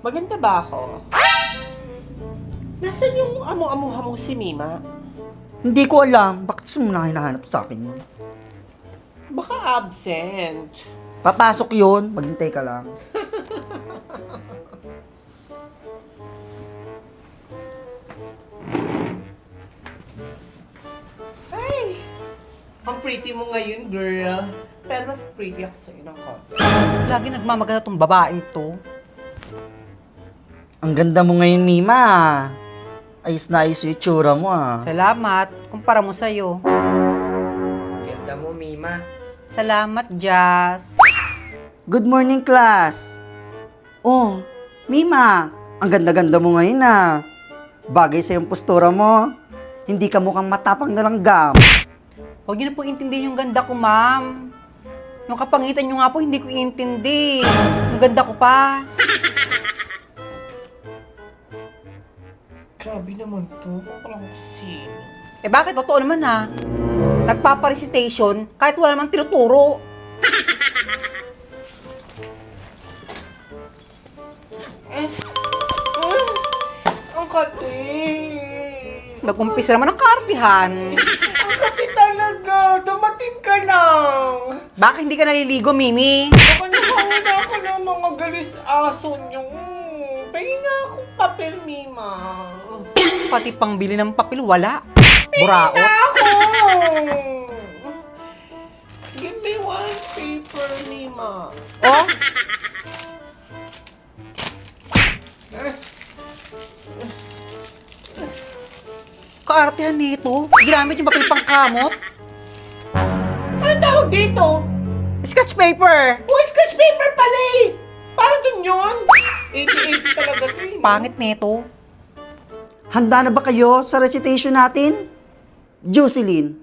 Maganda ba ako? Nasaan yung amo-amuha mong si Mima? Hindi ko alam. Bakit mo na hinahanap sa akin yun? Baka absent. Papasok yun. Maghintay ka lang. Ay! Ang pretty mo ngayon, girl. Pero mas pretty ako sa'yo ng konti. Lagi nagmamaganda tong babaeng to. Ang ganda mo ngayon, Mima. Ayos na ayos yung itsura mo, Salamat. Kumpara mo sa'yo. Ganda mo, Mima. Salamat, Jazz. Good morning, class. Oh, Mima. Ang ganda-ganda mo ngayon, Bagay sa yung postura mo. Hindi ka mukhang matapang na langgam. Huwag niyo na pong intindihin yung ganda ko, ma'am. Yung kapangitan niyo nga po, hindi ko inintindi. Yung ganda ko pa. Grabe naman to. Ako lang kasi. Eh bakit? Totoo naman Nagpaparecitation kahit wala namang tinuturo. Ang kati. Nag-umpisa naman ang kartihan. Ang kati talaga. Dumating ka lang. Bakit hindi ka naliligo, Mimi? Baka nakauna ako ng mga galis aso niyo. Pahingin nga akong papel, Mima. Pati pangbili ng papel, wala. Buraot. Ako! Give me one paper, Mima. Oh, kaartihan nito. Ginamit yung papel pangkamot. Anong tawag dito? Sketch paper. Oh, scratch paper pala eh! Parang dun yun. 80-80 talaga to eh. Pangit nito. Handa na ba kayo sa recitation natin? Jocelyn,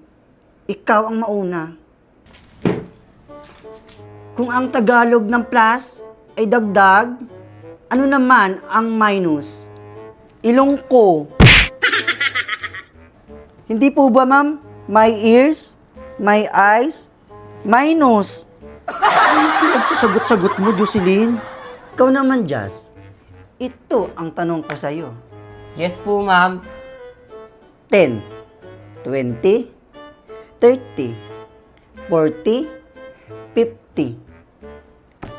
ikaw ang mauna. Kung ang Tagalog ng plus ay dagdag, ano naman ang minus? Ilongko. Hindi po ba, ma'am? My ears, my eyes, minus. Ano pinagsasagot-sagot mo, Jocelyn? Ikaw naman, Jazz. Ito ang tanong ko sa'yo. Yes po, ma'am. 10, 20, 30, 40, 50.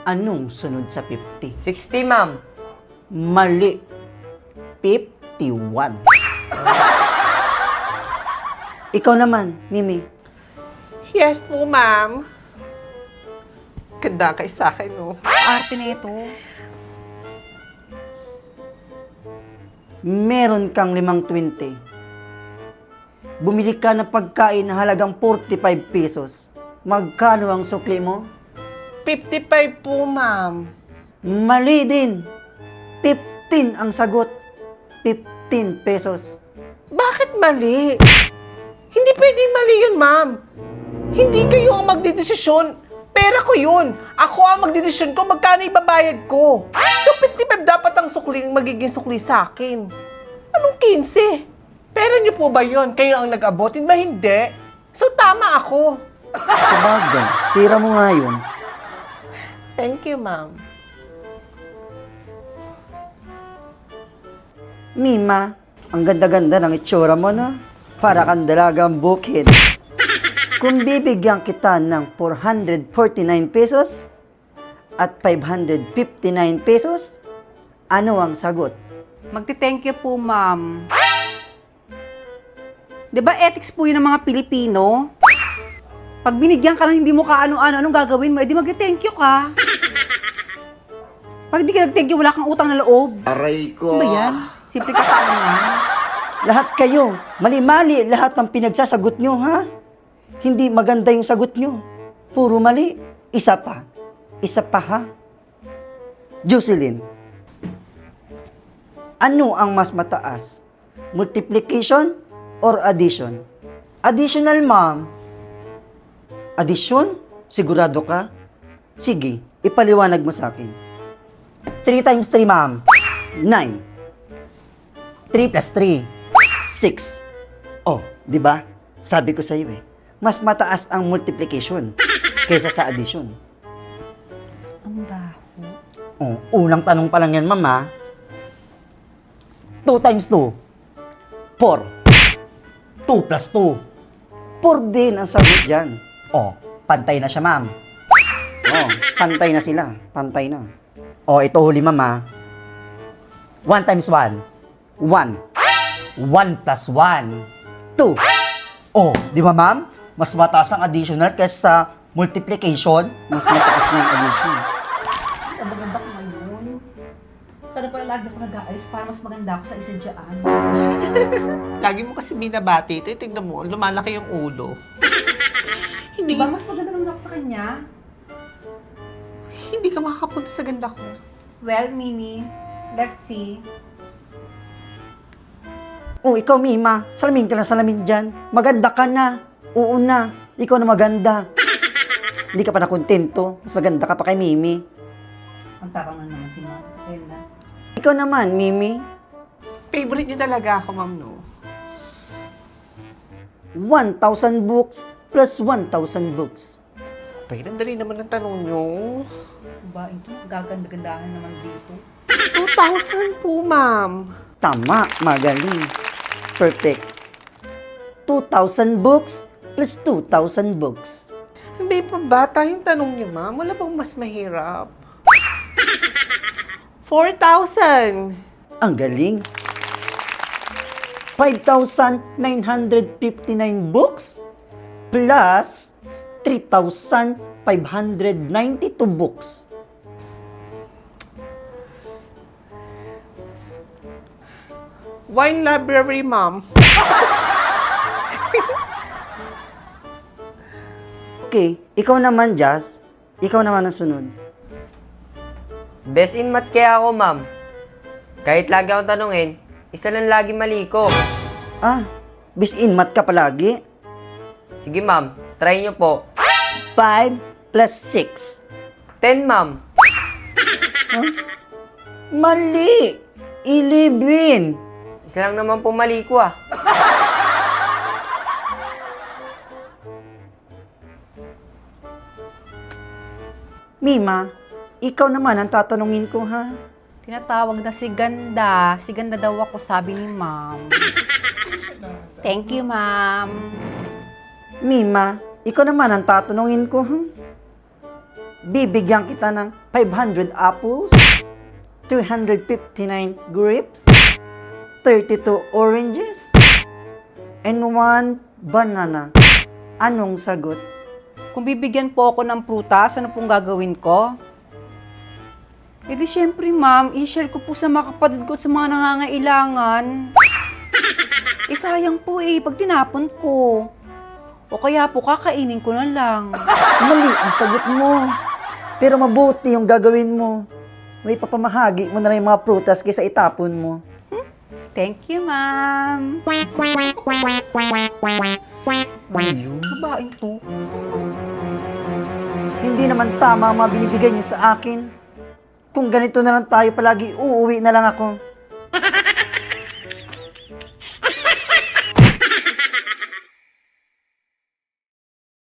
Anong sunod sa 50? 60, ma'am. Mali. 51. Ikaw naman, Mimi. Yes po, ma'am. Ganda kay sa akin, no? Arte nito. Meron kang 520. Bumili ka ng pagkain na halagang 45 pesos. Magkano ang sukli mo? 55 po, ma'am. Mali din. 15 ang sagot. 15 pesos. Bakit mali? Hindi pwedeng mali yun, ma'am. Hindi kayo ang magdedesisyon. Pera ko yun. Ako ang magdedesisyon ko magkano ibabayad ko. So, 55 dapat ang magiging sukli sa akin. Anong 15? Pera niyo po ba yun? Kayo ang nag-abot? Ba hindi? So, tama ako. Sabagay, tira mo nga yun. Thank you, ma'am. Mima, ang ganda-ganda ng itsura mo na. Para kang dalagang bukid. Kung bibigyan kita ng 449 pesos at 559 pesos, ano ang sagot? Magti-thank you po, ma'am. Di ba ethics po yun ng mga Pilipino? Pag binigyan ka ng hindi mo kaano-ano, anong gagawin mo? Eh di magti-thank you ka. Pag di ka nag-thank you, wala kang utang na loob. Aray ko. Ano ba yan? Simple katanungan. Lahat kayo, mali-mali lahat ng pinagsasagot nyo, ha? Hindi maganda yung sagot nyo. Puro mali. Isa pa. Isa pa, ha? Jocelyn, ano ang mas mataas? Multiplication or addition? Additional, ma'am. Addition? Sigurado ka? Sige, ipaliwanag mo sa akin. 3 times 3, ma'am. 9. 3 plus 3. 6. Oh, di ba? Sabi ko sa iyo mas mataas ang multiplication kaysa sa addition. Ang baho. Oh, Unang tanong pa lang yan, ma'am, ha? 2 times 2. 4. 2 plus 2. 4 din ang sagot dyan. Oh, pantay na siya, ma'am. Oh, pantay na sila. Pantay na. Oh, ito huli, ma'am, ha? 1 times 1. 1. 1 plus 1. 2. Oh, di ba, ma'am? Mas mataas ang additional kaysa sa multiplication. Mas mataas na ang addition. Ang maganda ko ngayon. Sana pala lagi ako nag-aayos para mas maganda ako sa isa dyan. Lagi mo kasi binabati ito. Tignan mo, lumalaki yung ulo. Hindi, Diba mas maganda naman ako sa kanya? hindi ka makakapunta sa ganda ko. Well, Mimi, let's see. Oh, ikaw, Mima. Salamin ka na salamin dyan. Maganda ka na. Oo na. Ikaw na maganda. Hindi ka pa nakontento. Mas maganda ka pa kay Mimi. Ang tapang na naman si Ma'am. Ayun na. Ikaw naman, Mimi. Favorite niyo talaga ako, ma'am, no? 1,000 books plus 1,000 books. Pero ang dali naman ang tanong niyo. Diba, ito, gaganda-gandahan naman dito. 2,000 po, ma'am. Tama, magaling. Perfect. 2,000 books plus 2,000 books. Hindi pa bata yung tanong niyo, ma'am. Wala bang mas mahirap? 4,000. Ang galing. 5,959 books plus 3,592 books. Wine library, ma'am. Okay, ikaw naman, Jazz. Ikaw naman ang sunod. Best in math kaya ako, ma'am. Kahit lagi akong tanungin, isa lang lagi mali ko. Ah, bis in math ka palagi. Sige, ma'am. Try nyo po. 5 plus 6. 10, ma'am. Mali! 11. Isa lang naman po mali ko, ah. Mima, ikaw naman ang tatanungin ko, ha? Tinatawag na si Ganda. Si Ganda daw ako, sabi ni Ma'am. Thank you, Ma'am. Mima, ikaw naman ang tatanungin ko, ha? Bibigyan kita ng 500 apples, 359 grapes, 32 oranges, and 1 banana. Anong sagot? Kung bibigyan po ako ng prutas, ano pong gagawin ko? E di syempre, Ma'am, i-share ko po sa mga kapatid ko at sa mga nangangailangan. Sayang po pag tinapon ko. O kaya po, kakainin ko na lang. Mali ang sagot mo. Pero mabuti yung gagawin mo. May papamahagi mo na lang yung mga prutas kaysa itapon mo. Thank you, Ma'am. Kabain to. Hindi naman tama ang mga binibigay niyo sa akin. Kung ganito na lang tayo palagi, uuwi na lang ako.